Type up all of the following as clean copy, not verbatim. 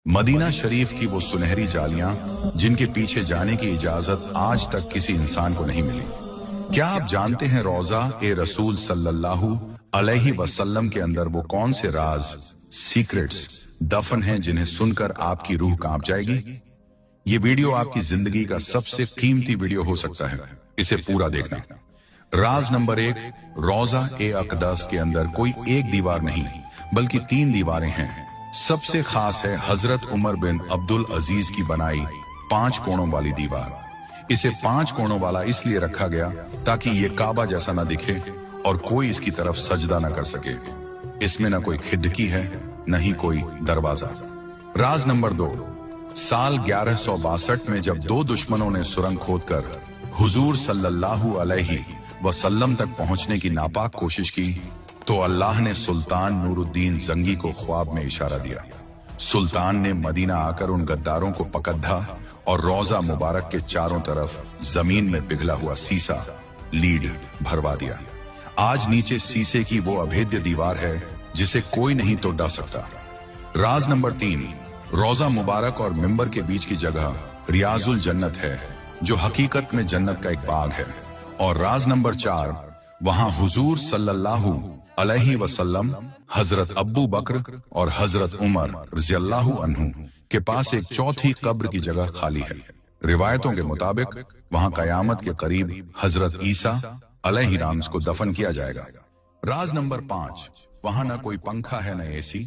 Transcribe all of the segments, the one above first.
Medina शरीफ की वो सुनहरी जालियां जिनके पीछे जाने की इजाजत आज तक किसी इंसान को नहीं मिली। क्या आप जानते हैं रोजा ए रसूल सल्लल्लाहु अलैहि वसल्लम के अंदर वो कौन से राज, सीक्रेट्स दफन हैं जिन्हें सुनकर आपकी रूह कांप जाएगी? ये वीडियो आपकी जिंदगी का सबसे कीमती वीडियो हो सकता है, इसे पूरा देखना। राज नंबर 1, रोजा ए अकदस के अंदर कोई एक दीवार नहीं बल्कि 3 दीवारें हैं। सबसे खास है हजरत उमर बिन अब्दुल अजीज की बनाई 5 कोणों वाली दीवार। इसे 5 कोणों वाला इसलिए रखा गया ताकि ये काबा जैसा ना दिखे और कोई इसकी तरफ सजदा ना कर सके। इसमें ना कोई खिड़की है, न ही कोई दरवाजा। राज नंबर 2, साल 1162 में जब 2 दुश्मनों ने सुरंग खोदकर हुजूर सल्लल्लाहु अलैहि वसल्लम तक पहुंचने की नापाक कोशिश की तो अल्लाह ने सुल्तान नूरुद्दीन जंगी को ख्वाब में इशारा दिया। सुल्तान ने मदीना आकर उन गद्दारों को पकड़ा और रोजा मुबारक के चारों तरफ जमीन में पिघला हुआ सीसा, लीड भरवा दिया। आज नीचे सीसे की वो अभेद्य दीवार है जिसे कोई नहीं तोड़ सकता। राज नंबर 3, रोजा मुबारक और मिंबर के बीच की जगह रियाजुल जन्नत है, जो हकीकत में जन्नत का एक बाग है। और राज नंबर 4, वहां हुजूर सल्लल्लाहु अलैहि वसल्लम, हजरत अब्बू बकर और हजरत उमर रज़ियल्लाहु अन्हु के पास एक चौथी कब्र की जगह खाली है। रिवायतों के मुताबिक वहां कयामत के करीब हजरत ईसा अलैहिस्सलाम को दफन किया जाएगा। राज नंबर 5, वहां ना कोई पंखा है न एसी,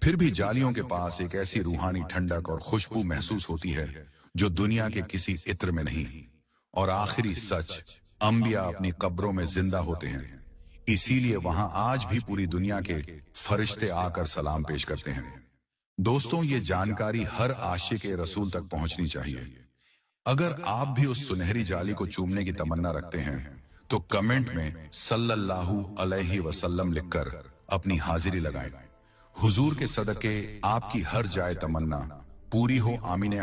फिर भी जालियों के पास एक ऐसी रूहानी ठंडक और खुशबू महसूस होती है जो दुनिया के किसी इत्र में नहीं। और आखिरी सच, अंबिया अपनी कब्रों में जिंदा होते हैं, इसीलिए वहां आज भी पूरी दुनिया के फरिश्ते आकर सलाम पेश करते हैं। दोस्तों, ये जानकारी हर आशिक रसूल तक पहुंचनी चाहिए। अगर आप भी उस सुनहरी जाली को चूमने की तमन्ना रखते हैं तो कमेंट में सल्लल्लाहु अलैहि वसल्लम लिखकर अपनी हाजिरी लगाएं। हुजूर के सदके आपकी हर जाए तमन्ना पूरी हो, आमीन।